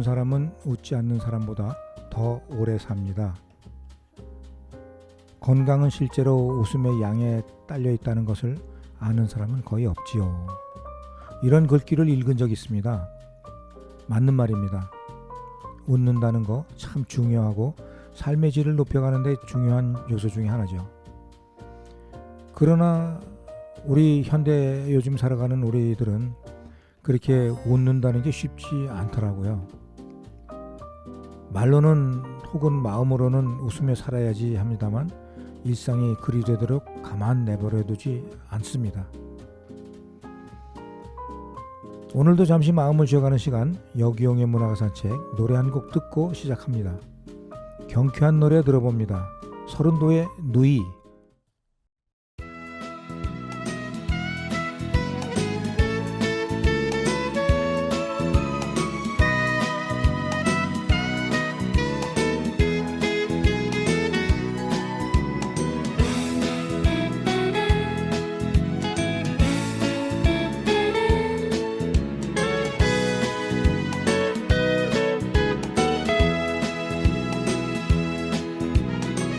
웃는 사람은 웃지 않는 사람보다 더 오래 삽니다. 건강은 실제로 웃음의 양에 딸려 있다는 것을 아는 사람은 거의 없지요. 이런 글귀를 읽은 적이 있습니다. 맞는 말입니다. 웃는다는 거 참 중요하고 삶의 질을 높여가는 데 중요한 요소 중에 하나죠. 그러나 우리 현대 요즘 살아가는 우리들은 그렇게 웃는다는 게 쉽지 않더라고요. 말로는 혹은 마음으로는 웃으며 살아야지 합니다만 일상이 그리 되도록 가만 내버려두지 않습니다. 오늘도 잠시 마음을 쉬어가는 시간, 여기용의 문화가 산책, 노래 한 곡 듣고 시작합니다. 경쾌한 노래 들어봅니다. 서른도의 누이.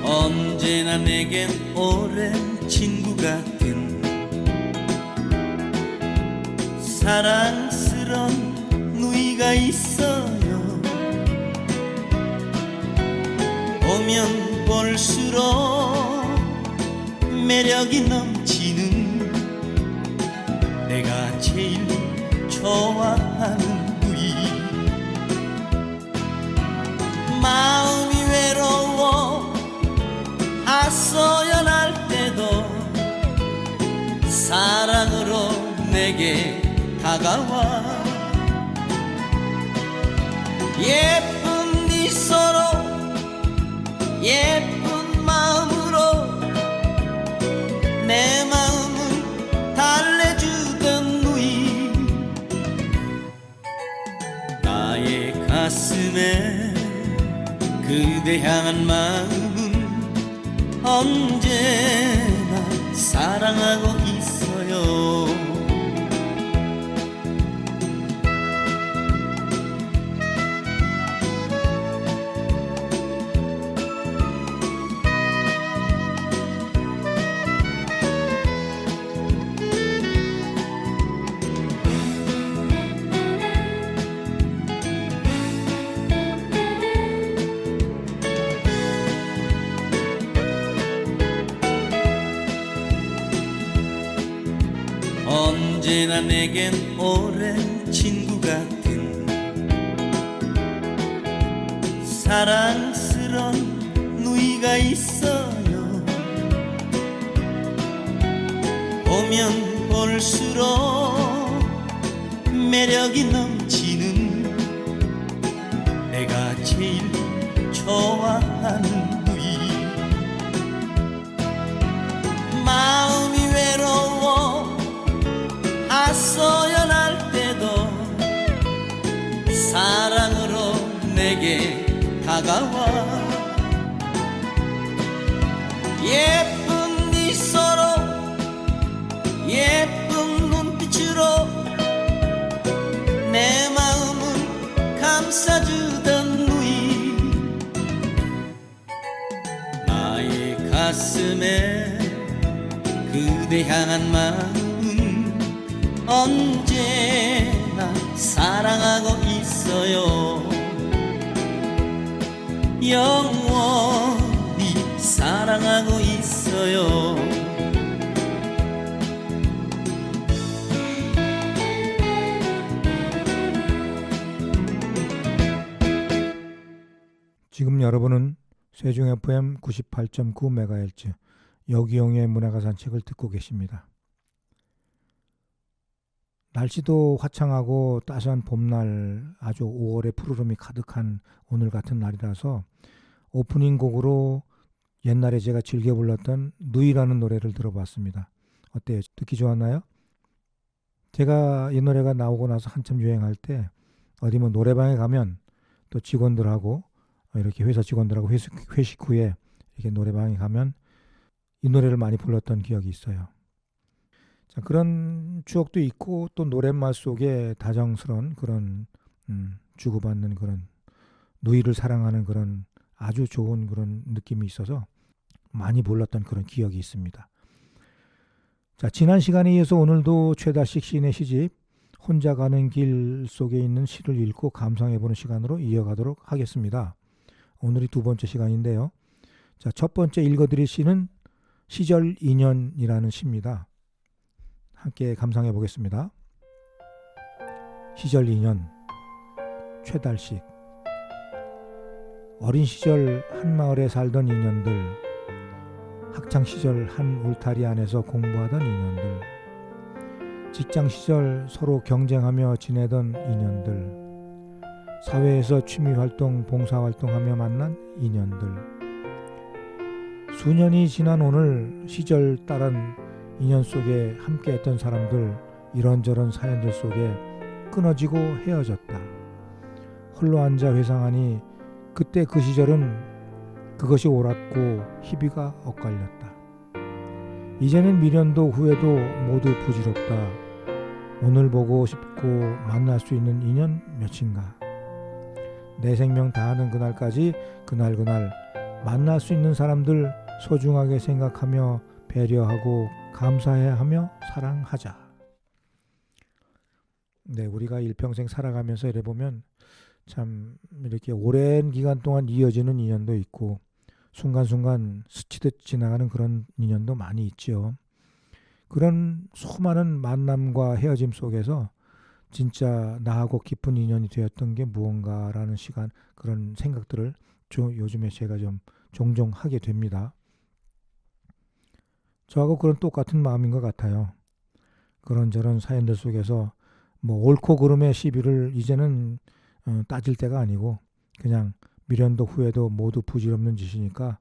언제나 내겐 오랜 친구 같은 사랑스런 누이가 있어요. 보면 볼수록 매력이 넘치는 내가 제일 좋아하는 누이. 마음이 외로워 하소연할 때도 사랑으로 내게 다가와 예쁜 미소로 예쁜 마음으로 내 마음을 달래주던 누이. 나의 가슴에 그대 향한 마음은 언제나 사랑하고 있어요. 언제나 내겐 오랜 친구 같은 사랑스런 누이가 있어요. 보면 볼수록 매력이 넘치는 내가 제일 좋아하는 누이. 마음이 외로워 하소연할 때도 사랑으로 내게 다가와 예쁜 미소로 예쁜 눈빛으로 내 마음을 감싸주던 누이. 나의 가슴에 그대 향한 마음 언제나 사랑하고 있어요. 영원히 사랑하고 있어요. 지금 여러분은 세종 FM 98.9MHz 여기용의 문화가 산책을 듣고 계십니다. 날씨도 화창하고 따스한 봄날, 아주 5월의 푸르름이 가득한 오늘 같은 날이라서 오프닝 곡으로 옛날에 제가 즐겨 불렀던 누이라는 노래를 들어봤습니다. 어때요? 듣기 좋았나요? 제가 이 노래가 나오고 나서 한참 유행할 때 어디 뭐 노래방에 가면 또 직원들하고 이렇게 회사 직원들하고 회식 후에 이렇게 노래방에 가면 이 노래를 많이 불렀던 기억이 있어요. 그런 추억도 있고 또 노랫말 속에 다정스러운 그런 주고받는 그런 누이를 사랑하는 그런 아주 좋은 그런 느낌이 있어서 많이 몰랐던 그런 기억이 있습니다. 자, 지난 시간에 이어서 오늘도 최달식 시인의 시집 혼자 가는 길 속에 있는 시를 읽고 감상해보는 시간으로 이어가도록 하겠습니다. 오늘이 두 번째 시간인데요. 자, 첫 번째 읽어드릴 시는 시절 인연이라는 시입니다. 함께 감상해 보겠습니다. 시절 인연, 최달식. 어린 시절 한 마을에 살던 인연들, 학창 시절 한 울타리 안에서 공부하던 인연들, 직장 시절 서로 경쟁하며 지내던 인연들, 사회에서 취미활동, 봉사활동하며 만난 인연들. 수년이 지난 오늘 시절 따른 인연 속에 함께했던 사람들, 이런저런 사연들 속에 끊어지고 헤어졌다. 홀로 앉아 회상하니 그때 그 시절은 그것이 옳았고 희비가 엇갈렸다. 이제는 미련도 후회도 모두 부질없다. 오늘 보고 싶고 만날 수 있는 인연 몇인가. 내 생명 다하는 그날까지 그날 만날 수 있는 사람들 소중하게 생각하며 배려하고 감사해하며 사랑하자. 네, 우리가 일평생 살아가면서 이래 보면 참 이렇게 오랜 기간 동안 이어지는 인연도 있고 순간순간 스치듯 지나가는 그런 인연도 많이 있죠. 그런 수많은 만남과 헤어짐 속에서 진짜 나하고 깊은 인연이 되었던 게 무언가라는 시간, 그런 생각들을 요즘에 제가 좀 종종 하게 됩니다. 저하고 그런 똑같은 마음인 것 같아요. 그런저런 사연들 속에서 뭐 옳고 그름의 시비를 이제는 따질 때가 아니고 그냥 미련도 후회도 모두 부질없는 짓이니까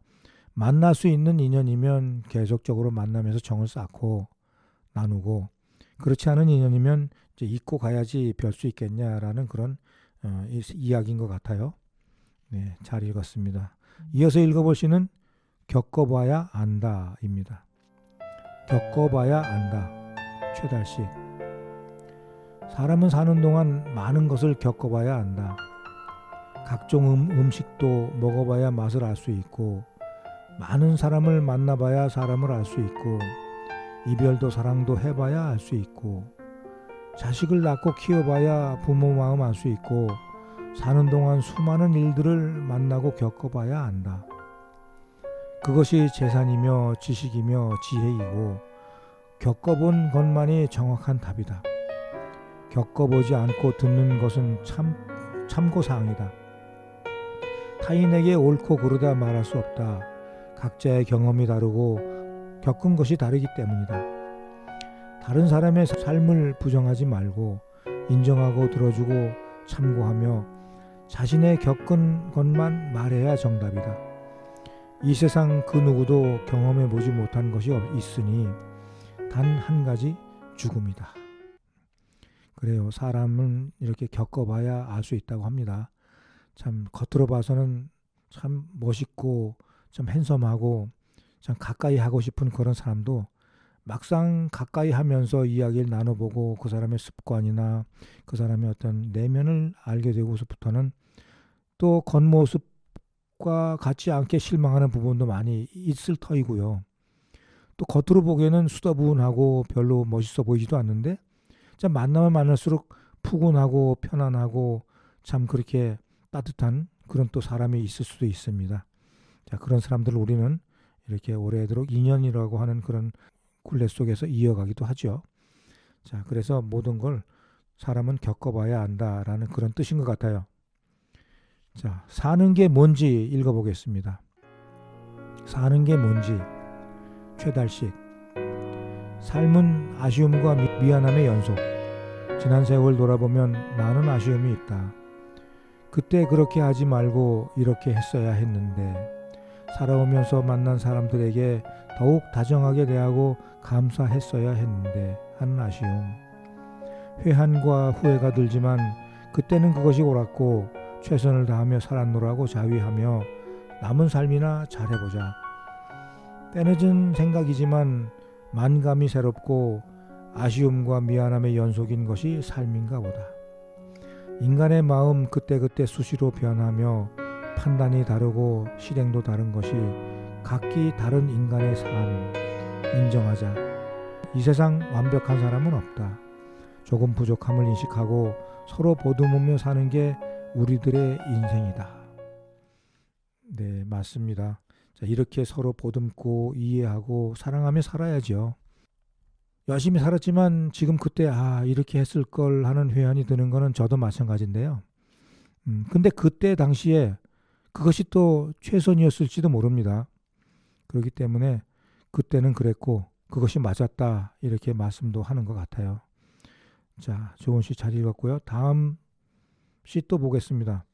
만날 수 있는 인연이면 계속적으로 만나면서 정을 쌓고 나누고, 그렇지 않은 인연이면 이제 잊고 가야지 별 수 있겠냐라는 그런 이야기인 것 같아요. 네, 잘 읽었습니다. 이어서 읽어볼 시는 겪어봐야 안다입니다. 겪어봐야 안다, 최달식. 사람은 사는 동안 많은 것을 겪어봐야 안다. 각종 음식도 먹어봐야 맛을 알 수 있고, 많은 사람을 만나봐야 사람을 알 수 있고, 이별도 사랑도 해봐야 알 수 있고, 자식을 낳고 키워봐야 부모 마음 알 수 있고, 사는 동안 수많은 일들을 만나고 겪어봐야 안다. 그것이 재산이며 지식이며 지혜이고, 겪어본 것만이 정확한 답이다. 겪어보지 않고 듣는 것은 참고사항이다. 타인에게 옳고 그르다 말할 수 없다. 각자의 경험이 다르고 겪은 것이 다르기 때문이다. 다른 사람의 삶을 부정하지 말고 인정하고 들어주고 참고하며 자신의 겪은 것만 말해야 정답이다. 이 세상 그 누구도 경험해보지 못한 것이 있으니 단 한 가지, 죽음이다. 그래요. 사람은 이렇게 겪어봐야 알 수 있다고 합니다. 참 겉으로 봐서는 참 멋있고 참 핸섬하고 참 가까이 하고 싶은 그런 사람도 막상 가까이 하면서 이야기를 나눠보고 그 사람의 습관이나 그 사람의 어떤 내면을 알게 되고서부터는 또 겉모습과 같지 않게 실망하는 부분도 많이 있을 터이고요. 또 겉으로 보기에는 수더분하고 별로 멋있어 보이지도 않는데 참 만나면 만날수록 푸근하고 편안하고 참 그렇게 따뜻한 그런 또 사람이 있을 수도 있습니다. 자, 그런 사람들을 우리는 이렇게 오래도록 인연이라고 하는 그런 굴레 속에서 이어가기도 하죠. 자, 그래서 모든 걸 사람은 겪어봐야 안다라는 그런 뜻인 것 같아요. 자, 사는 게 뭔지 읽어보겠습니다. 사는 게 뭔지, 최달식. 삶은 아쉬움과 미안함의 연속. 지난 세월 돌아보면 나는 아쉬움이 있다. 그때 그렇게 하지 말고 이렇게 했어야 했는데, 살아오면서 만난 사람들에게 더욱 다정하게 대하고 감사했어야 했는데 하는 아쉬움. 회한과 후회가 들지만 그때는 그것이 옳았고 최선을 다하며 살았노라고 자위하며 남은 삶이나 잘해보자. 때늦은 생각이지만 만감이 새롭고 아쉬움과 미안함의 연속인 것이 삶인가 보다. 인간의 마음 그때그때 수시로 변하며 판단이 다르고 실행도 다른 것이 각기 다른 인간의 삶 인정하자. 이 세상 완벽한 사람은 없다. 조금 부족함을 인식하고 서로 보듬으며 사는 게 우리들의 인생이다. 네, 맞습니다. 자, 이렇게 서로 보듬고 이해하고 사랑하며 살아야죠. 열심히 살았지만 지금 그때 이렇게 했을 걸 하는 회한이 드는 거는 저도 마찬가지인데요. 근데 그때 당시에 그것이 또 최선이었을지도 모릅니다. 그렇기 때문에 그때는 그랬고 그것이 맞았다 이렇게 말씀도 하는 것 같아요. 자, 좋은 시 잘 읽었고요. 다음 시 또 보겠습니다.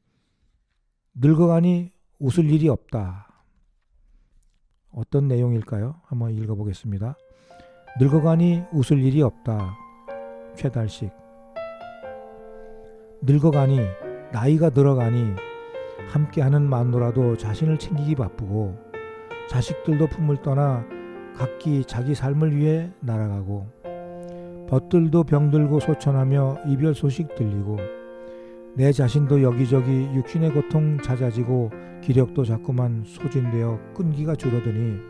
늙어가니 웃을 일이 없다. 어떤 내용일까요? 한번 읽어보겠습니다. 늙어가니 웃을 일이 없다. 최달식. 늙어가니, 나이가 들어가니 함께하는 마누라도 자신을 챙기기 바쁘고 자식들도 품을 떠나 각기 자기 삶을 위해 날아가고 벗들도 병들고 소천하며 이별 소식 들리고 내 자신도 여기저기 육신의 고통 잦아지고 기력도 자꾸만 소진되어 끈기가 줄어드니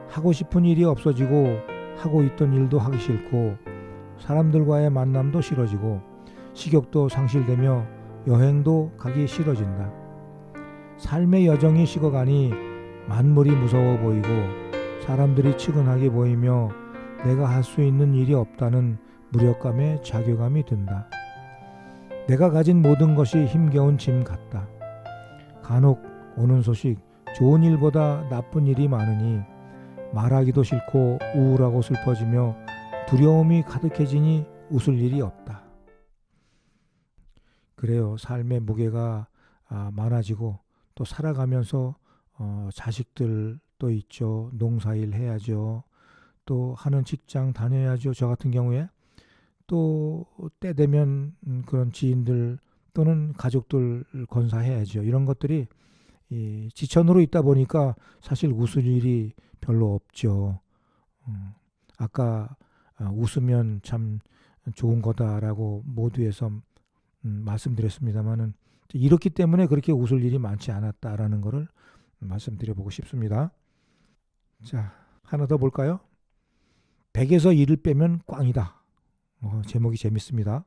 하고 싶은 일이 없어지고 하고 있던 일도 하기 싫고 사람들과의 만남도 싫어지고 식욕도 상실되며 여행도 가기 싫어진다. 삶의 여정이 식어가니 만물이 무서워 보이고 사람들이 측은하게 보이며 내가 할 수 있는 일이 없다는 무력감에 자괴감이 든다. 내가 가진 모든 것이 힘겨운 짐 같다. 간혹 오는 소식 좋은 일보다 나쁜 일이 많으니 말하기도 싫고 우울하고 슬퍼지며 두려움이 가득해지니 웃을 일이 없다. 그래요. 삶의 무게가 많아지고 또 살아가면서 자식들 또 있죠. 농사일 해야죠. 또 하는 직장 다녀야죠. 저 같은 경우에 또 때 되면 그런 지인들 또는 가족들 건사해야죠. 이런 것들이 지천으로 있다 보니까 사실 웃을 일이 별로 없죠. 아까 웃으면 참 좋은 거다라고 모두에서 말씀드렸습니다만은 이렇기 때문에 그렇게 웃을 일이 많지 않았다라는 것을 말씀드려보고 싶습니다. 자, 하나 더 볼까요? 100에서 1을 빼면 꽝이다. 제목이 재밌습니다.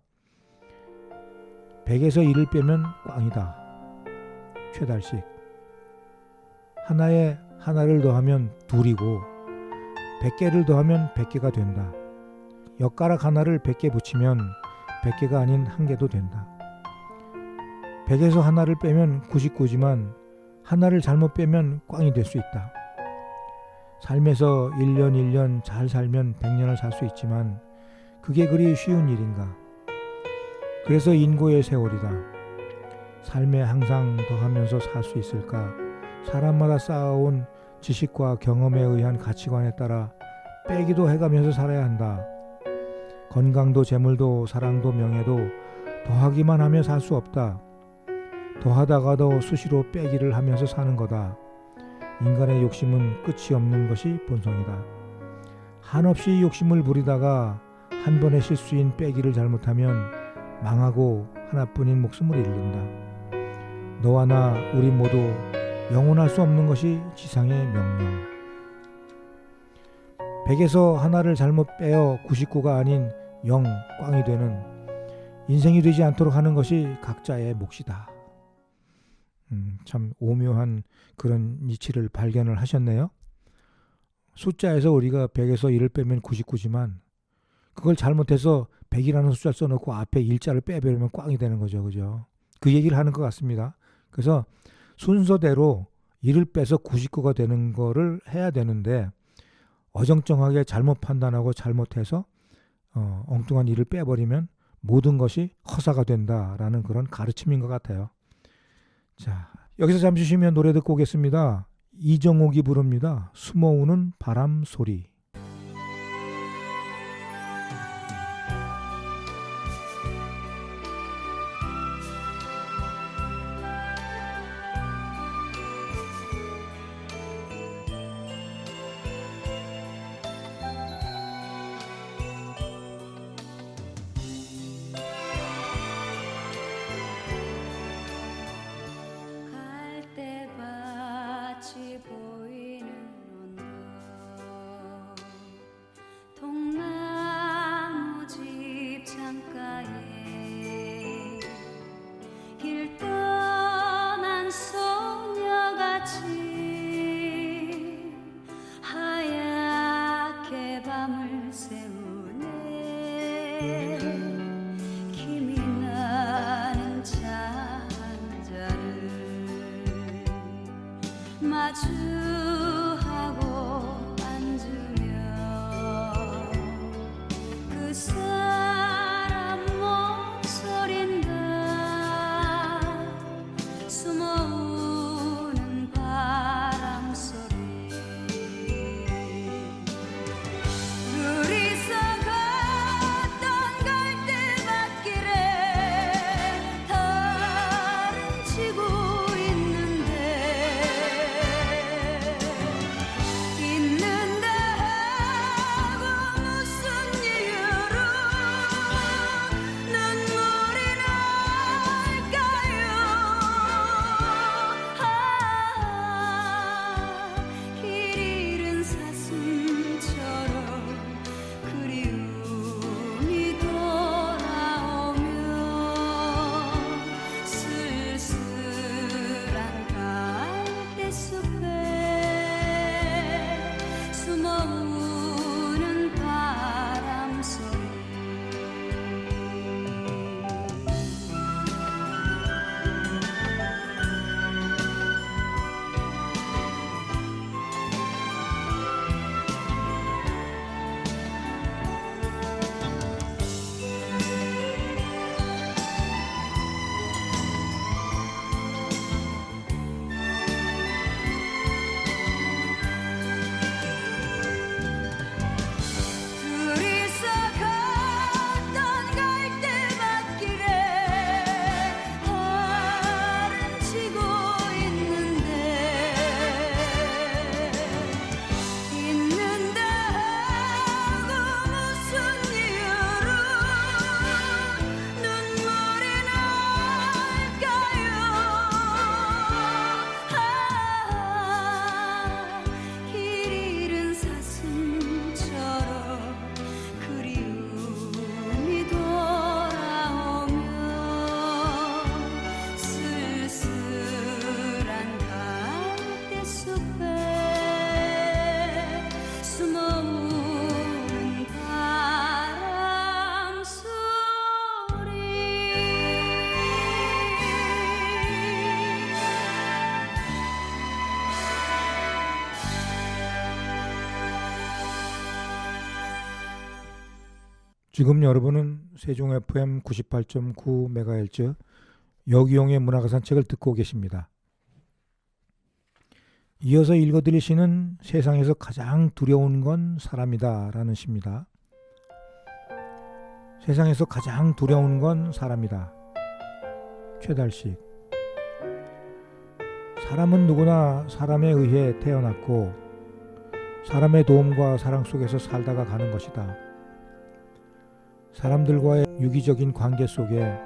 100에서 1을 빼면 꽝이다. 최달식. 하나에 하나를 더하면 둘이고 100개를 더하면 100개가 된다. 엿가락 하나를 100개 붙이면 100개가 아닌 1개도 된다. 100에서 하나를 빼면 99지만 하나를 잘못 빼면 꽝이 될 수 있다. 삶에서 1년 1년 잘 살면 100년을 살 수 있지만 그게 그리 쉬운 일인가. 그래서 인고의 세월이다. 삶에 항상 더하면서 살 수 있을까. 사람마다 쌓아온 지식과 경험에 의한 가치관에 따라 빼기도 해가면서 살아야 한다. 건강도 재물도 사랑도 명예도 더하기만 하며 살 수 없다. 더하다가도 수시로 빼기를 하면서 사는 거다. 인간의 욕심은 끝이 없는 것이 본성이다. 한없이 욕심을 부리다가 한 번의 실수인 빼기를 잘못하면 망하고 하나뿐인 목숨을 잃는다. 너와 나 우리 모두 영원할 수 없는 것이 지상의 명령. 100에서 하나를 잘못 빼어 99가 아닌 0, 꽝이 되는 인생이 되지 않도록 하는 것이 각자의 몫이다. 참 오묘한 그런 이치를 발견을 하셨네요. 숫자에서 우리가 100에서 1을 빼면 99지만 그걸 잘못해서 100이라는 숫자를 써놓고 앞에 일자를 빼버리면 꽝이 되는 거죠. 그죠? 그 얘기를 하는 것 같습니다. 그래서 순서대로 1을 빼서 99가 되는 거를 해야 되는데 어정쩡하게 잘못 판단하고 잘못해서 엉뚱한 1을 빼버리면 모든 것이 허사가 된다라는 그런 가르침인 것 같아요. 자, 여기서 잠시 쉬면 노래 듣고 오겠습니다. 이정옥이 부릅니다. 숨어오는 바람 소리. 김이 나는 차 한 잔을 마주하고 앉으면 그 사람 목소린가 숨어오는 바람 소리 둘이서 걷던 갈대밭길에 다른 치고 있는데 하고 무슨 이유로 눈물이 날까요? 길 잃은 사슴처럼 그리움이 돌아오며 쓸쓸한 갈대숲에 숨어오는 바람 소리 둘이서 걷던 갈대밭길에 달은 치고 있는데 하고 무슨 이유로 눈물이 날까요? 길 잃은 사슴처럼 그리움이 돌아오며 쓸쓸한 갈대숲에 숨어오는 바람 소리 지금 여러분은 세종 FM 98.9MHz 여기용의 문화가산 책을 듣고 계십니다. 이어서 읽어드릴 시는 세상에서 가장 두려운 건 사람이다 라는 시입니다. 세상에서 가장 두려운 건 사람이다. 최달식. 사람은 누구나 사람에 의해 태어났고 사람의 도움과 사랑 속에서 살다가 가는 것이다. 사람들과의 유기적인 관계 속에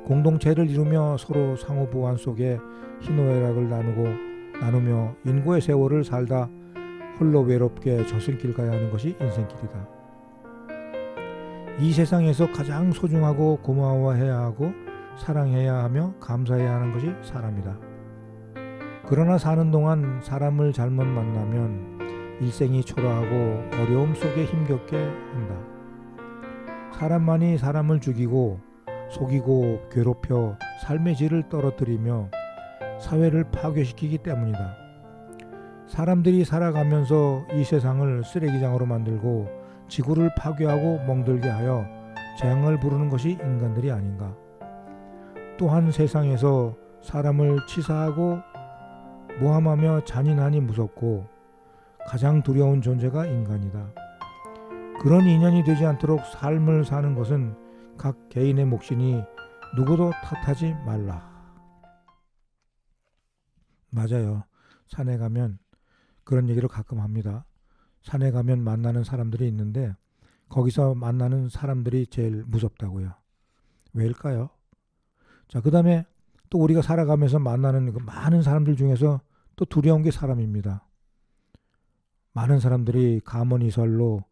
공동체를 이루며 서로 상호 보완 속에 희노애락을 나누며 인고의 세월을 살다 홀로 외롭게 저승길 가야 하는 것이 인생길이다. 이 세상에서 가장 소중하고 고마워해야 하고 사랑해야 하며 감사해야 하는 것이 사람이다. 그러나 사는 동안 사람을 잘못 만나면 일생이 초라하고 어려움 속에 힘겹게 한다. 사람만이 사람을 죽이고 속이고 괴롭혀 삶의 질을 떨어뜨리며 사회를 파괴시키기 때문이다. 사람들이 살아가면서 이 세상을 쓰레기장으로 만들고 지구를 파괴하고 멍들게 하여 재앙을 부르는 것이 인간들이 아닌가. 또한 세상에서 사람을 치사하고 모함하며 잔인하니 무섭고 가장 두려운 존재가 인간이다. 그런 인연이 되지 않도록 삶을 사는 것은 각 개인의 몫이니 누구도 탓하지 말라. 맞아요. 산에 가면 그런 얘기를 가끔 합니다. 산에 가면 만나는 사람들이 있는데 거기서 만나는 사람들이 제일 무섭다고요. 왜일까요? 자, 그 다음에 또 우리가 살아가면서 만나는 그 많은 사람들 중에서 또 두려운 게 사람입니다. 많은 사람들이 가문이설로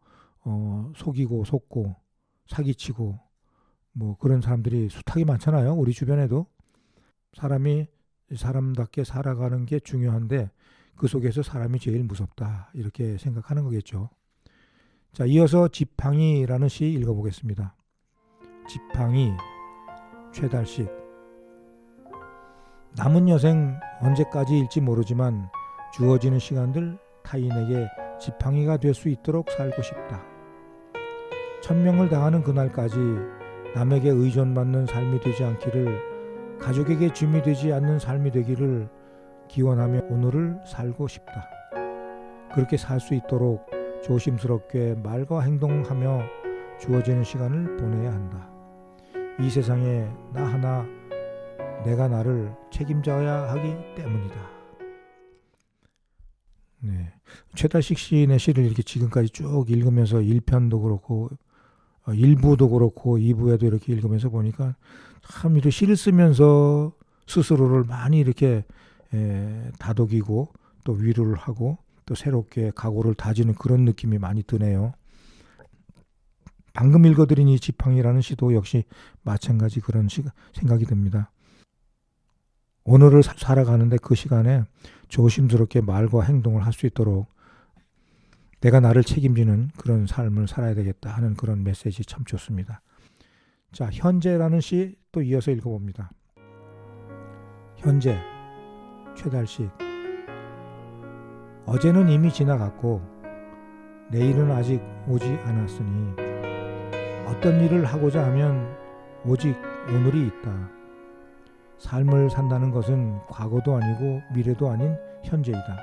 속이고 속고 사기치고 뭐 그런 사람들이 숱하게 많잖아요. 우리 주변에도. 사람이 사람답게 살아가는 게 중요한데 그 속에서 사람이 제일 무섭다 이렇게 생각하는 거겠죠. 자, 이어서 지팡이라는 시 읽어보겠습니다. 지팡이 최달식. 남은 여생 언제까지일지 모르지만 주어지는 시간들 타인에게 지팡이가 될 수 있도록 살고 싶다. 천명을 다하는 그날까지 남에게 의존받는 삶이 되지 않기를, 가족에게 짐이 되지 않는 삶이 되기를 기원하며 오늘을 살고 싶다. 그렇게 살 수 있도록 조심스럽게 말과 행동하며 주어지는 시간을 보내야 한다. 이 세상에 나 하나 내가 나를 책임져야 하기 때문이다. 네, 최달식 시인의 시를 이렇게 지금까지 쭉 읽으면서 1편도 그렇고 1부도 그렇고 2부에도 이렇게 읽으면서 보니까 참 이렇게 시를 쓰면서 스스로를 많이 이렇게 다독이고 또 위로를 하고 또 새롭게 각오를 다지는 그런 느낌이 많이 드네요. 방금 읽어드린 이 지팡이라는 시도 역시 마찬가지 그런 생각이 듭니다. 오늘을 살아가는데 그 시간에 조심스럽게 말과 행동을 할 수 있도록 내가 나를 책임지는 그런 삶을 살아야 되겠다 하는 그런 메시지 참 좋습니다. 자, 현재라는 시 또 이어서 읽어봅니다. 현재 최달식. 어제는 이미 지나갔고 내일은 아직 오지 않았으니 어떤 일을 하고자 하면 오직 오늘이 있다. 삶을 산다는 것은 과거도 아니고 미래도 아닌 현재이다.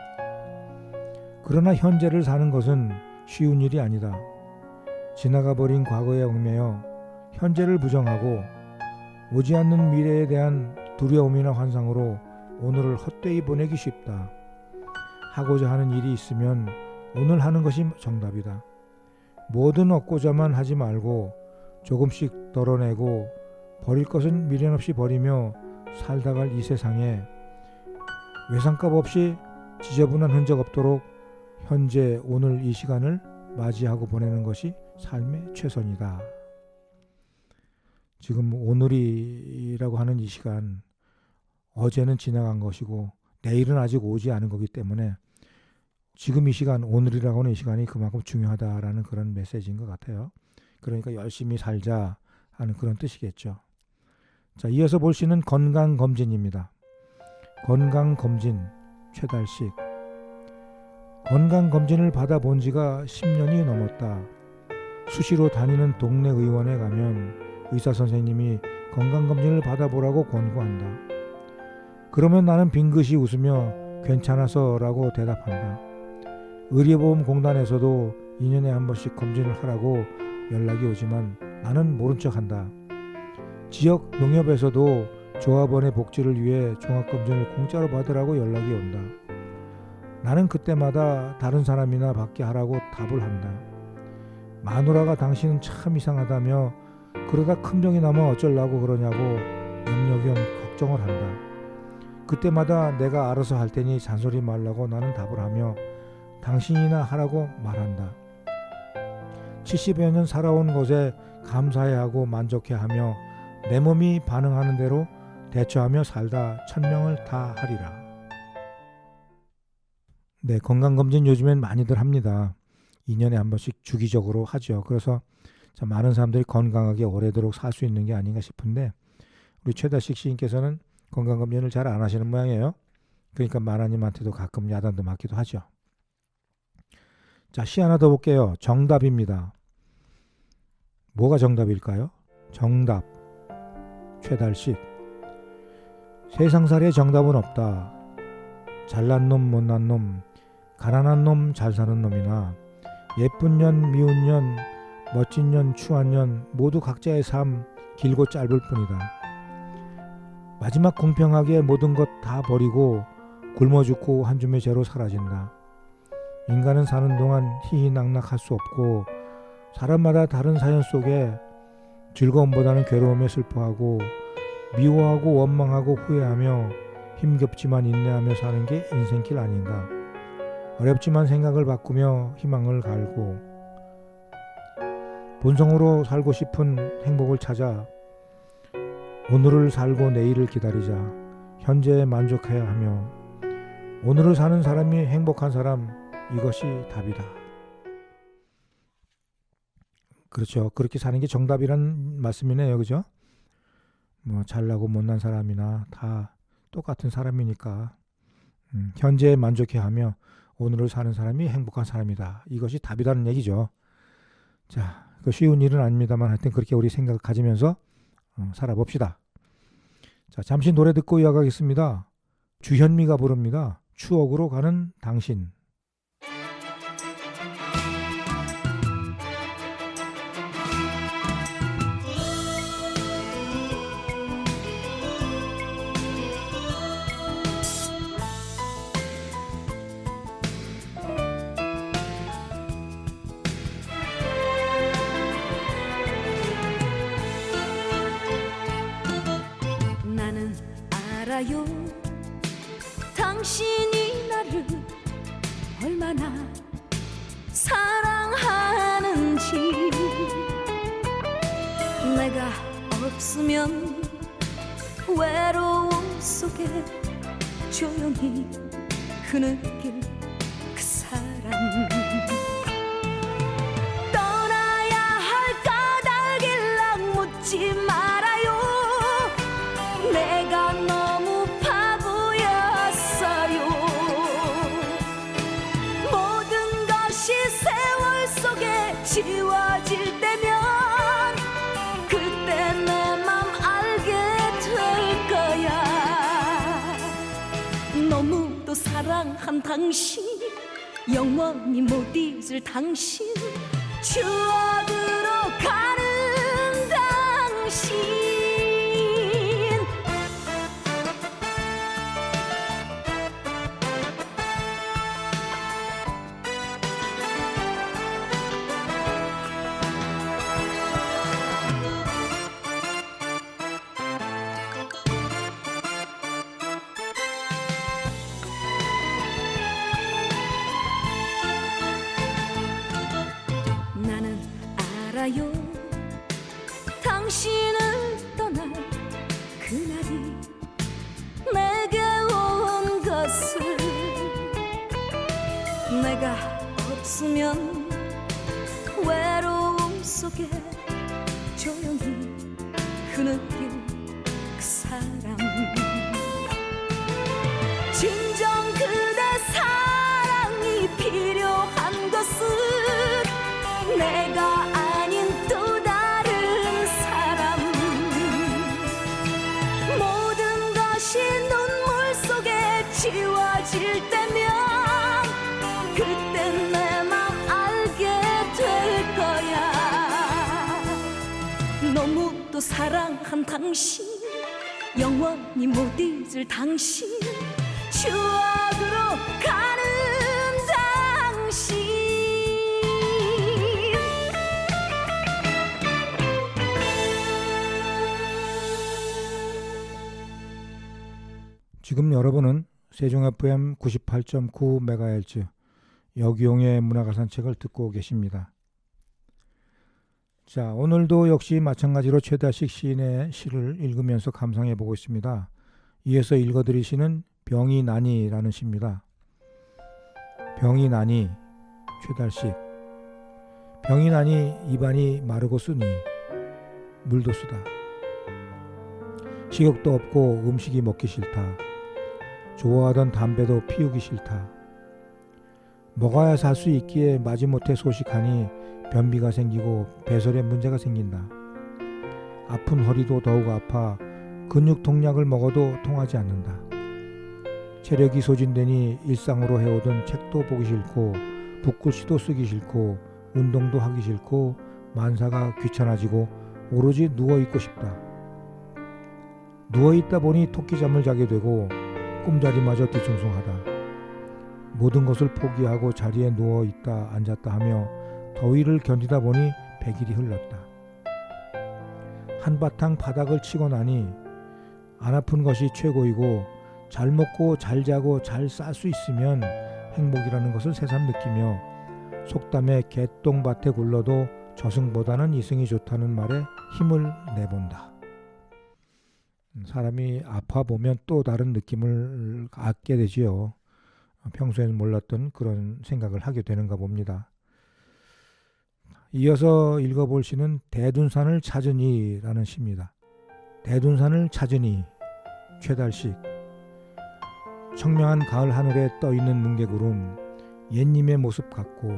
그러나 현재를 사는 것은 쉬운 일이 아니다. 지나가 버린 과거에 얽매여 현재를 부정하고 오지 않는 미래에 대한 두려움이나 환상으로 오늘을 헛되이 보내기 쉽다. 하고자 하는 일이 있으면 오늘 하는 것이 정답이다. 뭐든 얻고자만 하지 말고 조금씩 덜어내고 버릴 것은 미련 없이 버리며 살다 갈 이 세상에 외상값 없이 지저분한 흔적 없도록 현재 오늘 이 시간을 맞이하고 보내는 것이 삶의 최선이다. 지금 오늘이라고 하는 이 시간, 어제는 지나간 것이고 내일은 아직 오지 않은 거기 때문에 지금 이 시간, 오늘이라고 하는 이 시간이 그만큼 중요하다라는 그런 메시지인 것 같아요. 그러니까 열심히 살자 하는 그런 뜻이겠죠. 자, 이어서 볼 시는 건강검진입니다. 건강검진 최달식. 건강검진을 받아본 지가 10년이 넘었다. 수시로 다니는 동네 의원에 가면 의사 선생님이 건강검진을 받아보라고 권고한다. 그러면 나는 빙긋이 웃으며 괜찮아서 라고 대답한다. 의료보험공단에서도 2년에 한 번씩 검진을 하라고 연락이 오지만 나는 모른 척한다. 지역 농협에서도 조합원의 복지를 위해 종합검진을 공짜로 받으라고 연락이 온다. 나는 그때마다 다른 사람이나 받게 하라고 답을 한다. 마누라가 당신은 참 이상하다며 그러다 큰 병이 나면 어쩌려고 그러냐고 염려겸 걱정을 한다. 그때마다 내가 알아서 할 테니 잔소리 말라고 나는 답을 하며 당신이나 하라고 말한다. 70여 년 살아온 것에 감사해야 하고 만족해야 하며 내 몸이 반응하는 대로 대처하며 살다 천명을 다 하리라. 네, 건강검진 요즘엔 많이들 합니다. 2년에 한 번씩 주기적으로 하죠. 그래서 참 많은 사람들이 건강하게 오래도록 살 수 있는 게 아닌가 싶은데 우리 최달식 시인께서는 건강검진을 잘 안 하시는 모양이에요. 그러니까 마나님한테도 가끔 야단도 맞기도 하죠. 자, 시 하나 더 볼게요. 정답입니다. 뭐가 정답일까요? 정답 최달식. 세상살이에 정답은 없다. 잘난 놈 못난 놈, 가난한 놈 잘 사는 놈이나 예쁜 년 미운 년, 멋진 년 추한 년 모두 각자의 삶 길고 짧을 뿐이다. 마지막 공평하게 모든 것 다 버리고 굶어 죽고 한 줌의 죄로 사라진다. 인간은 사는 동안 희희낙낙할 수 없고 사람마다 다른 사연 속에 즐거움보다는 괴로움에 슬퍼하고 미워하고 원망하고 후회하며 힘겹지만 인내하며 사는 게 인생길 아닌가. 어렵지만 생각을 바꾸며 희망을 갈고 본성으로 살고 싶은 행복을 찾아 오늘을 살고 내일을 기다리자. 현재에 만족해야 하며 오늘을 사는 사람이 행복한 사람, 이것이 답이다. 그렇죠. 그렇게 사는 게 정답이란 말씀이네요. 그죠? 뭐 잘나고 못난 사람이나 다 똑같은 사람이니까 현재에 만족해하며 오늘을 사는 사람이 행복한 사람이다. 이것이 답이라는 얘기죠. 자, 그 쉬운 일은 아닙니다만 하여튼 그렇게 우리 생각을 가지면서 살아봅시다. 자, 잠시 노래 듣고 이어가겠습니다. 주현미가 부릅니다. 추억으로 가는 당신. 나는 알아요 당신이 나를 얼마나 사랑하는지 내가 없으면 외로움 속에 조용히 흐느낄 그 사람 떠나야 할 까닭일랑 묻지 말아요 내가 너무 바보였어요 모든 것이 세월 속에 지워질 때면 그때 내 맘 알게 될 거야 너무도 사랑한 당신 영원히 못 잊을 당신 추억으로 가는 당신 나는 알아요 당신을 떠날 그날이 내게 온 것을 내가 없으면 외로움 속에 조용히 흐느낄 그 사람 진정 그대 사랑이 필요한 것은 내가 아닌 또 다른 사람 모든 것이 눈물 속에 지워질 때면 그때 내 맘 알게 될 거야 너무도 사랑한 당신 영원히 못 잊을 당신 추억으로 가는 당신 지금 여러분은 세종 FM 98.9MHz 여기용의 문화가산책을 듣고 계십니다. 자, 오늘도 역시 마찬가지로 최다식 시인의 시를 읽으면서 감상해 보고 있습니다. 이어서 읽어드릴 시는 병이 나니라는 시입니다. 병이 나니 최달식. 병이 나니 입안이 마르고 쓰니 물도 쓰다. 식욕도 없고 음식이 먹기 싫다. 좋아하던 담배도 피우기 싫다. 먹어야 살 수 있기에 마지못해 소식하니 변비가 생기고 배설에 문제가 생긴다. 아픈 허리도 더욱 아파 근육 통약을 먹어도 통하지 않는다. 체력이 소진되니 일상으로 해오던 책도 보기 싫고 붓글씨도 쓰기 싫고 운동도 하기 싫고 만사가 귀찮아지고 오로지 누워있고 싶다. 누워있다 보니 토끼잠을 자게 되고 꿈자리마저 뒤숭숭하다. 모든 것을 포기하고 자리에 누워있다 앉았다 하며 더위를 견디다 보니 100일이 흘렀다. 한바탕 바닥을 치고 나니 안 아픈 것이 최고이고 잘 먹고 잘 자고 잘 쌀 수 있으면 행복이라는 것을 새삼 느끼며 속담에 개똥밭에 굴러도 저승보다는 이승이 좋다는 말에 힘을 내본다. 사람이 아파 보면 또 다른 느낌을 갖게 되지요. 평소에는 몰랐던 그런 생각을 하게 되는가 봅니다. 이어서 읽어볼 시는 대둔산을 찾으니라는 시입니다. 대둔산을 찾으니 최달식. 청명한 가을 하늘에 떠있는 뭉게구름 옛님의 모습 같고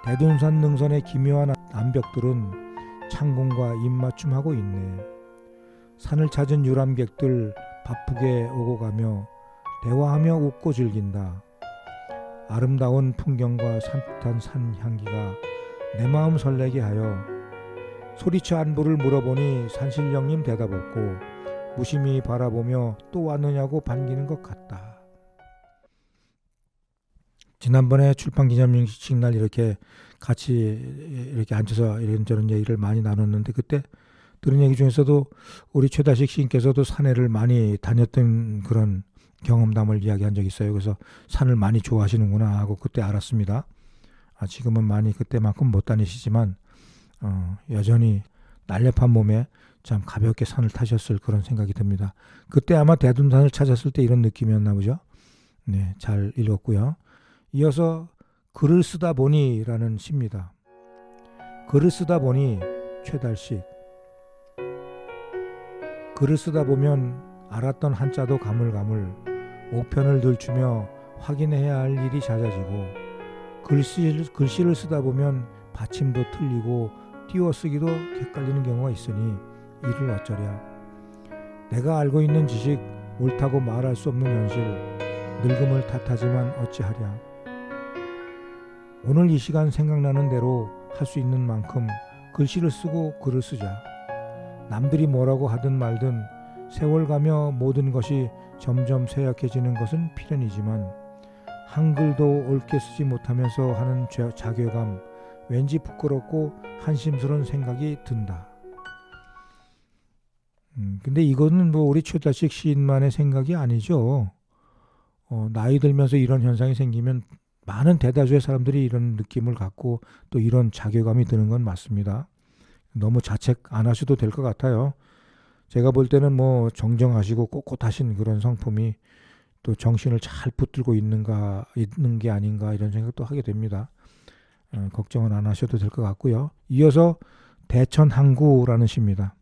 대둔산 능선의 기묘한 암벽들은 창공과 입맞춤하고 있네. 산을 찾은 유람객들 바쁘게 오고 가며 대화하며 웃고 즐긴다. 아름다운 풍경과 산뜻한 산 향기가 내 마음 설레게 하여 소리쳐 안부를 물어보니 산신령님 대답 없고 무심히 바라보며 또 왔느냐고 반기는 것 같다. 지난번에 출판기념식 날 이렇게 같이 이렇게 앉아서 이런저런 얘기를 많이 나눴는데 그때 들은 얘기 중에서도 우리 최다식 시인께서도 산에를 많이 다녔던 그런 경험담을 이야기한 적이 있어요. 그래서 산을 많이 좋아하시는구나 하고 그때 알았습니다. 지금은 많이 그때만큼 못 다니시지만 여전히 날렵한 몸에 참 가볍게 산을 타셨을 그런 생각이 듭니다. 그때 아마 대둔산을 찾았을 때 이런 느낌이었나 보죠. 네, 잘 읽었고요. 이어서 글을 쓰다 보니라는 시입니다. 글을 쓰다 보니 최달식. 글을 쓰다 보면 알았던 한자도 가물가물 옥편을 들추며 확인해야 할 일이 잦아지고 글씨를 쓰다 보면 받침도 틀리고 띄워쓰기도 헷갈리는 경우가 있으니 이를 어쩌랴. 내가 알고 있는 지식 옳다고 말할 수 없는 현실 늙음을 탓하지만 어찌하랴. 오늘 이 시간 생각나는 대로 할 수 있는 만큼 글씨를 쓰고 글을 쓰자. 남들이 뭐라고 하든 말든 세월 가며 모든 것이 점점 쇠약해지는 것은 필연이지만 한글도 옳게 쓰지 못하면서 하는 자괴감, 왠지 부끄럽고 한심스러운 생각이 든다. 근데 이거는 뭐 우리 최달식 시인만의 생각이 아니죠. 나이 들면서 이런 현상이 생기면 많은 대다수의 사람들이 이런 느낌을 갖고 또 이런 자괴감이 드는 건 맞습니다. 너무 자책 안 하셔도 될 것 같아요. 제가 볼 때는 뭐 정정하시고 꼿꼿하신 그런 성품이 또 정신을 잘 붙들고 있는 게 아닌가 이런 생각도 하게 됩니다. 걱정은 안 하셔도 될 것 같고요. 이어서 대천항구라는 시입니다.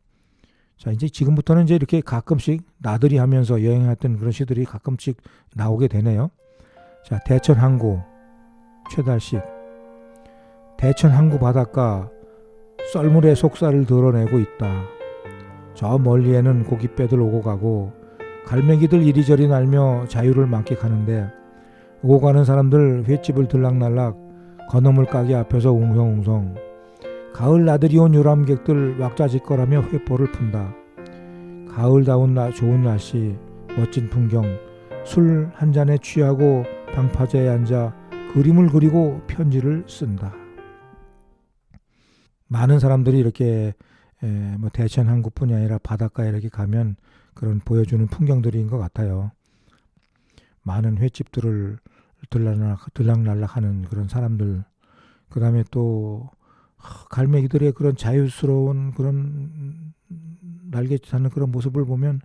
자, 이제 지금부터는 이제 이렇게 가끔씩 나들이 하면서 여행했던 그런 시들이 가끔씩 나오게 되네요. 자, 대천항구 최달식. 대천항구 바닷가 썰물의 속살을 드러내고 있다. 저 멀리에는 고깃배들 오고 가고 갈매기들 이리저리 날며 자유를 만끽하는데 오고 가는 사람들 횟집을 들락날락 건어물 가게 앞에서 웅성웅성 가을 나들이 온 유람객들 왁자지껄하며 회포를 푼다. 가을다운 좋은 날씨 멋진 풍경 술 한 잔에 취하고 방파제에 앉아 그림을 그리고 편지를 쓴다. 많은 사람들이 이렇게 뭐 대천 항구뿐이 아니라 바닷가에 이렇게 가면 그런 보여주는 풍경들인 것 같아요. 많은 횟집들을 들락날락하는 그런 사람들, 그 다음에 또 갈매기들의 그런 자유스러운 그런 날개짓하는 그런 모습을 보면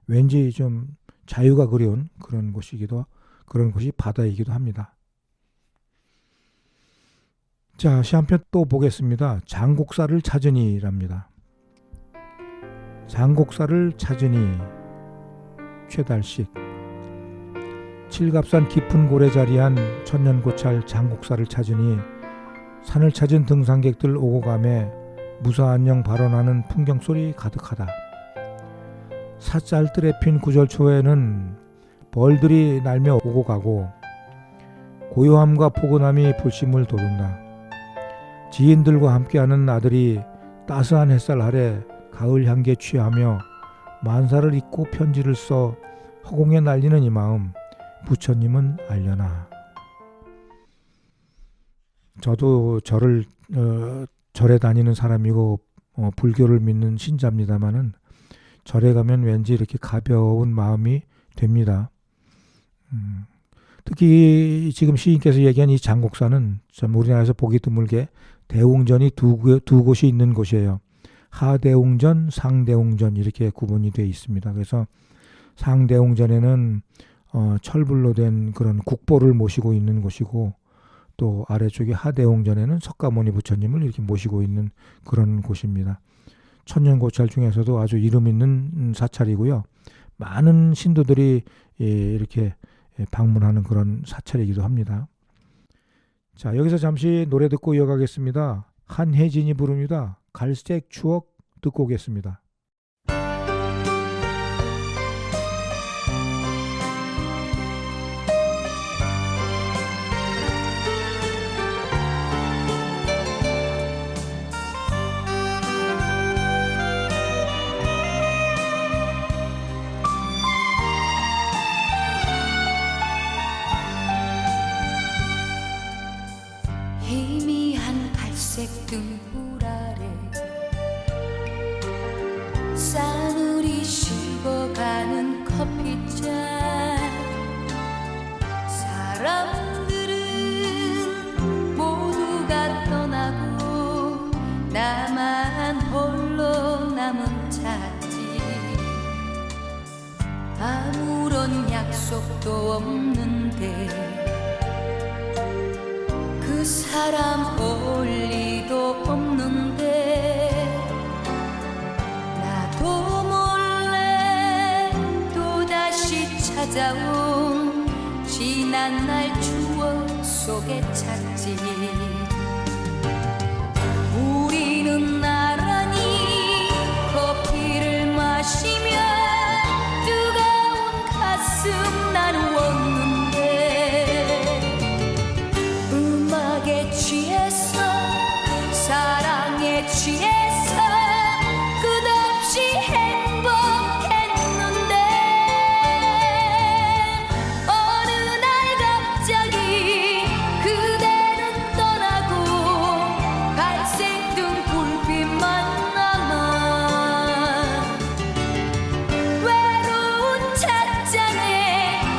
왠지 좀 자유가 그리운 그런 곳이 바다이기도 합니다. 자, 시 한 편 또 보겠습니다. 장곡사를 찾으니랍니다. 장곡사를 찾으니 최달식. 칠갑산 깊은 고래 자리한 천년고찰 장곡사를 찾으니 산을 찾은 등산객들 오고 가매 무사안녕 발언하는 풍경소리 가득하다. 삿살뜰에 핀 구절초에는 벌들이 날며 오고 가고 고요함과 포근함이 불심을 돋운다. 지인들과 함께하는 나들이 따스한 햇살 아래 가을 향기에 취하며 만사를 잊고 편지를 써 허공에 날리는 이 마음 부처님은 알려나. 저도 절에 다니는 사람이고 불교를 믿는 신자입니다마는 절에 가면 왠지 이렇게 가벼운 마음이 됩니다. 특히 지금 시인께서 얘기한 이 장곡사는 참 우리나라에서 보기 드물게 대웅전이 두 곳이 있는 곳이에요. 하대웅전, 상대웅전 이렇게 구분이 되어 있습니다. 그래서 상대웅전에는 철불로 된 그런 국보를 모시고 있는 곳이고 또 아래쪽에 하대홍전에는 석가모니 부처님을 이렇게 모시고 있는 그런 곳입니다. 천년고찰 중에서도 아주 이름 있는 사찰이고요. 많은 신도들이 이렇게 방문하는 그런 사찰이기도 합니다. 자, 여기서 잠시 노래 듣고 이어가겠습니다. 한혜진이 부릅니다. 갈색 추억 듣고 오겠습니다. 희미한 갈색 등불 아래 싸늘히 식어가는 커피잔. 사람들은 모두가 떠나고 나만 홀로 남은 찻집. 아무런 약속도 없는데 그 사람 올 리도 없는데 나도 몰래 또다시 찾아온 지난 날 추억 속에 찾지. 우리는 나란히 커피를 마시며 뜨거운 가슴 나누었는데 음악에 취해서 사랑에 취해서 끝없이 행복했는데 어느 날 갑자기 그대는 떠나고 갈색 등불빛만 남아. 외로운 찻잔에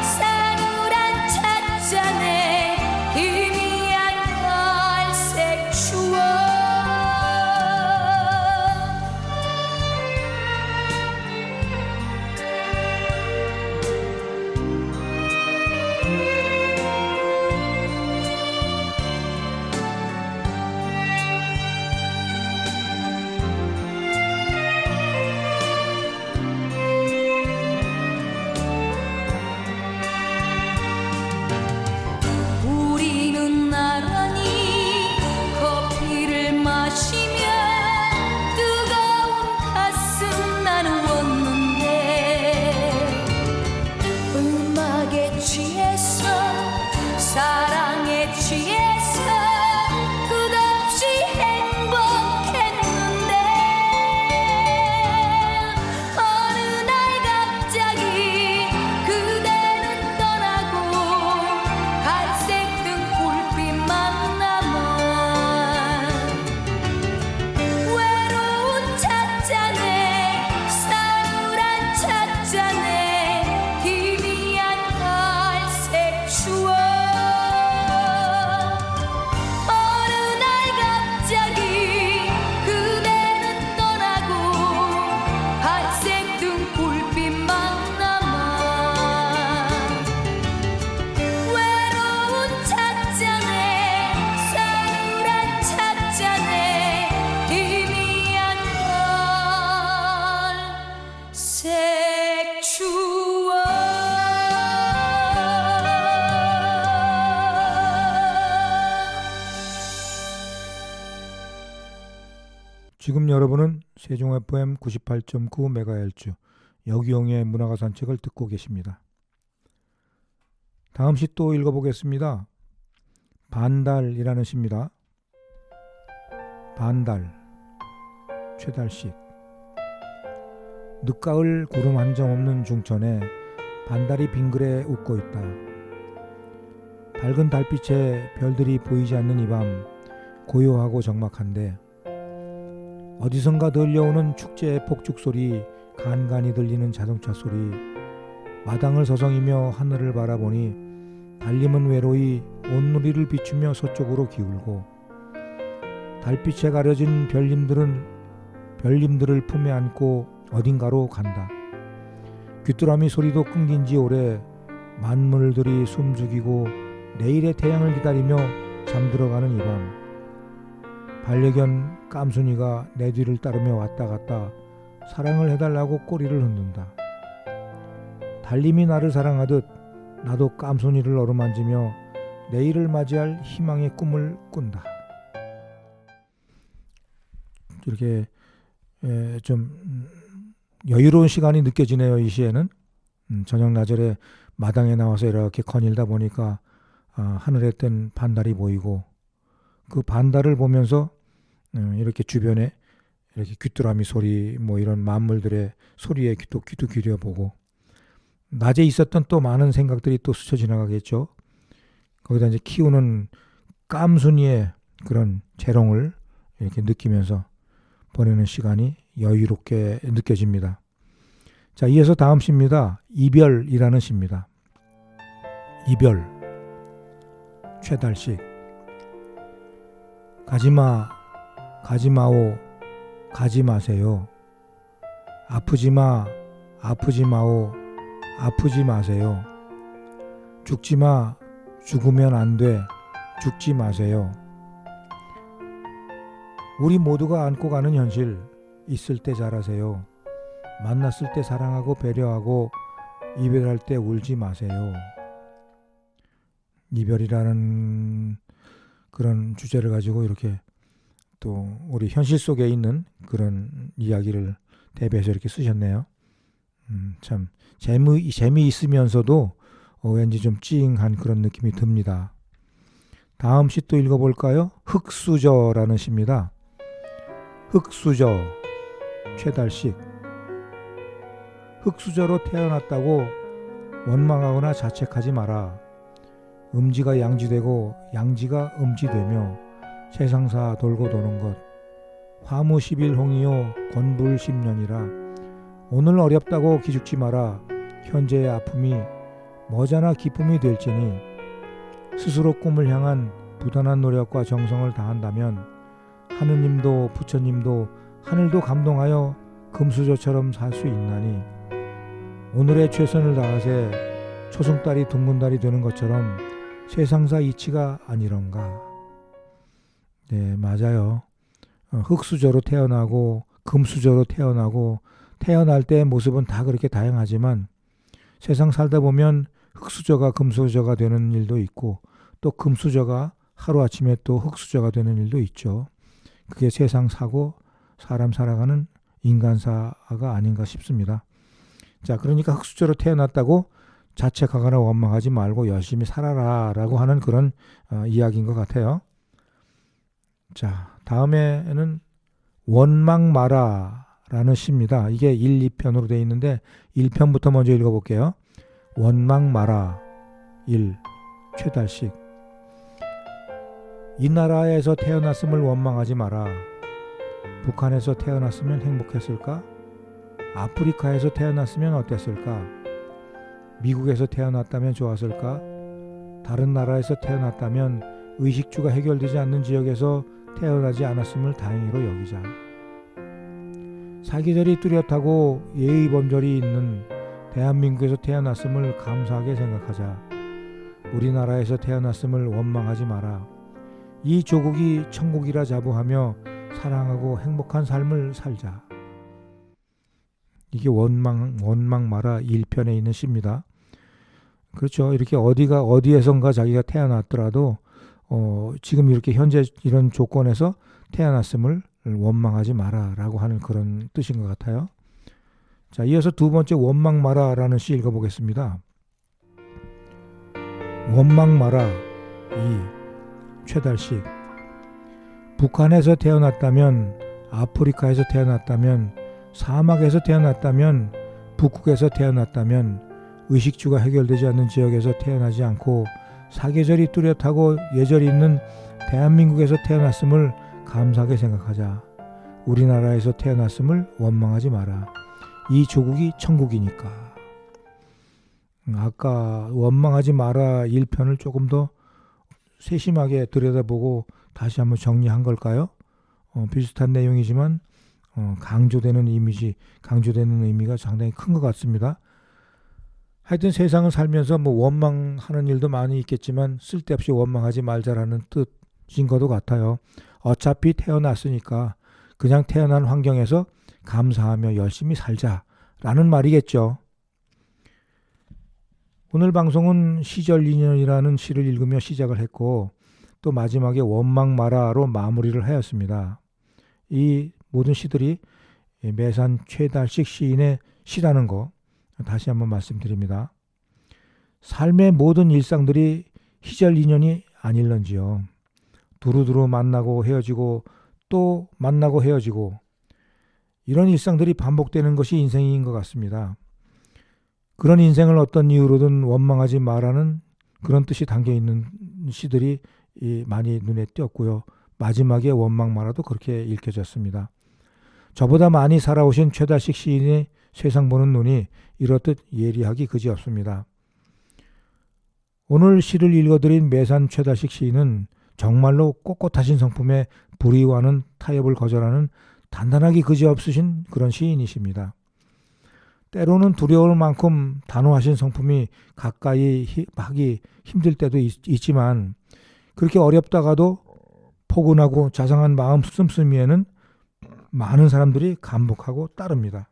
싸늘한 찻잔에 희미한 갈색 추억. 우리는 나란히 커피를 마시며 뜨거운 가슴 나누었는데 음악에 취해서 사랑에 취해서 끝없이 행복했는데 어느 날 갑자기 그대는 떠나고 갈색 등불빛만 남아. 외로운 찻잔에 싸늘한 찻잔에 희미한 갈색 추억. 어느 날 갑자기 그대는 떠나고 갈색 등불빛만 남아. 외로운 찻잔에 싸늘한 찻잔에 희미한 갈색 추억. 지금 여러분은 세종 FM 98.9MHz 여기용의 문화가 산책을 듣고 계십니다. 다음 시 또 읽어보겠습니다. 반달이라는 시입니다. 반달, 최달식. 늦가을 구름 한 점 없는 중천에 반달이 빙그레 웃고 있다. 밝은 달빛에 별들이 보이지 않는 이 밤 고요하고 적막한데 어디선가 들려오는 축제의 폭죽 소리, 간간이 들리는 자동차 소리, 마당을 서성이며 하늘을 바라보니 달림은 외로이 온누리를 비추며 서쪽으로 기울고 달빛에 가려진 별님들을 품에 안고 어딘가로 간다. 귀뚜라미 소리도 끊긴 지 오래 만물들이 숨죽이고 내일의 태양을 기다리며 잠들어가는 이 밤 반려견 깜순이가 내 뒤를 따르며 왔다 갔다 사랑을 해달라고 꼬리를 흔든다. 달님이 나를 사랑하듯 나도 깜순이를 어루만지며 내일을 맞이할 희망의 꿈을 꾼다. 이렇게 좀 여유로운 시간이 느껴지네요. 이 시에는 저녁 나절에 마당에 나와서 이렇게 거닐다 보니까 하늘에 뜬 반달이 보이고 그 반달을 보면서 이렇게 주변에 이렇게 귀뚜라미 소리 뭐 이런 만물들의 소리에 귀도 기울여보고 낮에 있었던 또 많은 생각들이 또 스쳐 지나가겠죠. 거기다 이제 키우는 깜순이의 그런 재롱을 이렇게 느끼면서 보내는 시간이 여유롭게 느껴집니다. 자, 이어서 다음 시입니다. 이별이라는 시입니다. 이별. 최달식. 가지마, 가지마오, 가지 마세요. 아프지마, 아프지마오, 아프지 마세요. 죽지마, 죽으면 안 돼, 죽지 마세요. 우리 모두가 안고 가는 현실, 있을 때 잘하세요. 만났을 때 사랑하고 배려하고 이별할 때 울지 마세요. 이별이라는 그런 주제를 가지고 이렇게 또 우리 현실 속에 있는 그런 이야기를 대비해서 이렇게 쓰셨네요. 참 재미있으면서도 왠지 좀 찡한 그런 느낌이 듭니다. 다음 시 또 읽어볼까요? 흙수저라는 시입니다. 흙수저, 최달식. 흙수저로 태어났다고 원망하거나 자책하지 마라. 음지가 양지되고 양지가 음지되며 세상사 돌고 도는 것. 화무 10일 권불 10년이라. 오늘 어렵다고 기죽지 마라. 현재의 아픔이 머지않아 기쁨이 될지니. 스스로 꿈을 향한 부단한 노력과 정성을 다한다면 하느님도 부처님도 하늘도 감동하여 금수저처럼 살 수 있나니 오늘의 최선을 다하세 초승달이 둥근달이 되는 것처럼 세상사 이치가 아니런가. 네, 맞아요. 흙수저로 태어나고 금수저로 태어나고 태어날 때의 모습은 다 그렇게 다양하지만 세상 살다 보면 흙수저가 금수저가 되는 일도 있고 또 금수저가 하루아침에 또 흙수저가 되는 일도 있죠. 그게 세상 사고 사람 살아가는 인간사가 아닌가 싶습니다. 자, 그러니까 흙수저로 태어났다고 자책하거나 원망하지 말고 열심히 살아라 라고 하는 그런 이야기인 것 같아요. 자, 다음에는 원망 마라 라는 시입니다. 이게 1, 2편으로 되어 있는데 1편부터 먼저 읽어볼게요. 원망 마라 1. 최달식. 이 나라에서 태어났음을 원망하지 마라. 북한에서 태어났으면 행복했을까? 아프리카에서 태어났으면 어땠을까? 미국에서 태어났다면 좋았을까? 다른 나라에서 태어났다면 의식주가 해결되지 않는 지역에서 태어나지 않았음을 다행히로 여기자. 사계절이 뚜렷하고 예의범절이 있는 대한민국에서 태어났음을 감사하게 생각하자. 우리나라에서 태어났음을 원망하지 마라. 이 조국이 천국이라 자부하며 사랑하고 행복한 삶을 살자. 이게 원망 마라 1편에 있는 시입니다. 그렇죠. 이렇게 어디에선가 자기가 태어났더라도 지금 이렇게 현재 이런 조건에서 태어났음을 원망하지 마라라고 하는 그런 뜻인 것 같아요. 자, 이어서 두 번째 원망 마라라는 시 읽어보겠습니다. 원망 마라 2. 최달식. 북한에서 태어났다면, 아프리카에서 태어났다면, 사막에서 태어났다면, 북극에서 태어났다면, 의식주가 해결되지 않는 지역에서 태어나지 않고 사계절이 뚜렷하고 예절이 있는 대한민국에서 태어났음을 감사하게 생각하자. 우리나라에서 태어났음을 원망하지 마라. 이 조국이 천국이니까. 아까 원망하지 마라 1편을 조금 더 세심하게 들여다보고 다시 한번 정리한 걸까요? 비슷한 내용이지만 강조되는 의미가 상당히 큰 것 같습니다. 하여튼 세상을 살면서 원망하는 일도 많이 있겠지만 쓸데없이 원망하지 말자라는 뜻 것도 같아요. 어차피 태어났으니까 그냥 태어난 환경에서 감사하며 열심히 살자라는 말이겠죠. 오늘 방송은 시절 인연이라는 시를 읽으며 시작을 했고 또 마지막에 원망 마라로 마무리를 하였습니다. 이 모든 시들이 매산 최달식 시인의 시라는 거 다시 한번 말씀드립니다. 삶의 모든 일상들이 시절 인연이 아닐런지요. 두루두루 만나고 헤어지고 또 만나고 헤어지고 이런 일상들이 반복되는 것이 인생인 것 같습니다. 그런 인생을 어떤 이유로든 원망하지 마라는 그런 뜻이 담겨있는 시들이 많이 눈에 띄었고요. 마지막에 원망 마라도 그렇게 읽혀졌습니다. 저보다 많이 살아오신 최달식 시인의 세상 보는 눈이 이렇듯 예리하기 그지없습니다. 오늘 시를 읽어드린 매산 최달식 시인은 정말로 꼿꼿하신 성품에 불의와는 타협을 거절하는 단단하기 그지없으신 그런 시인이십니다. 때로는 두려울 만큼 단호하신 성품이 가까이 하기 힘들 때도 있지만 그렇게 어렵다가도 포근하고 자상한 마음 씀씀이에는 많은 사람들이 감복하고 따릅니다.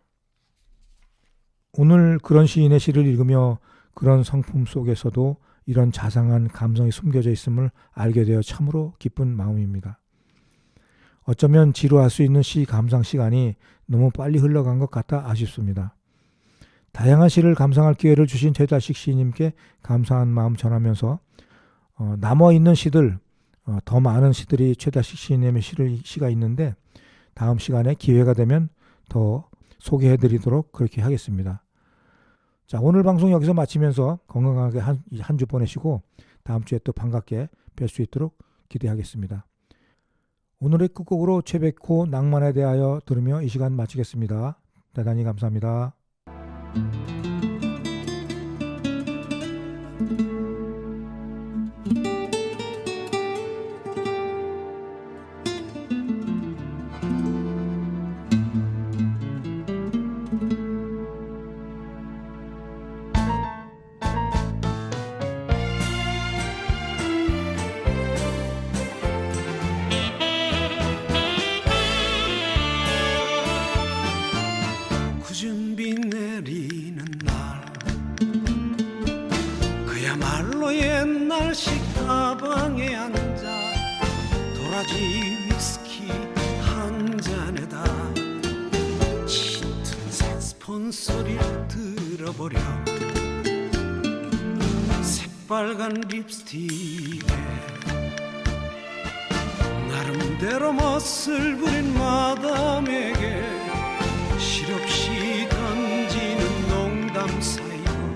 오늘 그런 시인의 시를 읽으며 그런 성품 속에서도 이런 자상한 감성이 숨겨져 있음을 알게 되어 참으로 기쁜 마음입니다. 어쩌면 지루할 수 있는 시 감상 시간이 너무 빨리 흘러간 것 같아 아쉽습니다. 다양한 시를 감상할 기회를 주신 최달식 시인님께 감사한 마음 전하면서 남아있는 시들, 더 많은 시들이 최달식 시인님의 시가 있는데 다음 시간에 기회가 되면 더 소개해드리도록 그렇게 하겠습니다. 자, 오늘 방송 여기서 마치면서 건강하게 한 주 보내시고 다음 주에 또 반갑게 뵐 수 있도록 기대하겠습니다. 오늘의 끝곡으로 최백호 낭만에 대하여 들으며 이 시간 마치겠습니다. 대단히 감사합니다. 구준비 내리는 날 그야말로 옛날식 다방에 앉아 도라지 위스키 한 잔에다 짙은 색스폰 소리를 들어보렴 새빨간 립스틱에 나름대로 멋을 부린 마담에게 실없이 던지는 농담 사이로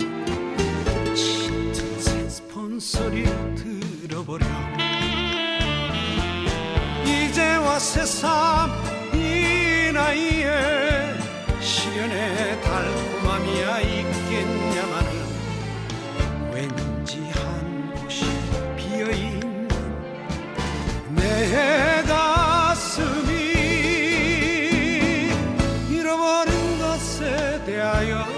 짙은 색스폰 소리를 들어보렴 이제와 새삼 이 나이에 시련의 달콤함이야 있겠냐마는 왠지 한 곳이 비어있는 내 가슴이 잃어버린 것에 대하여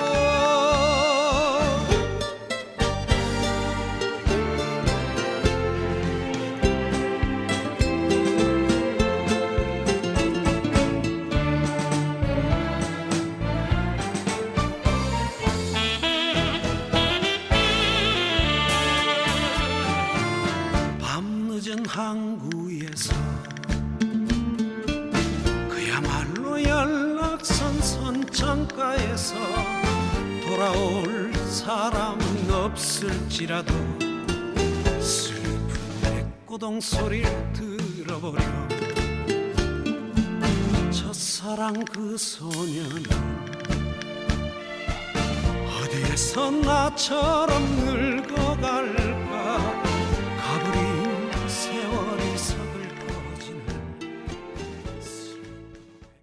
밤늦은 항구에서 그야말로 연락선 선창가에서 돌아올 사람은 없을지라도 슬픈 백고동 소리를 들어보렴 첫사랑 그 소년은 어디에서 나처럼 늙어갈래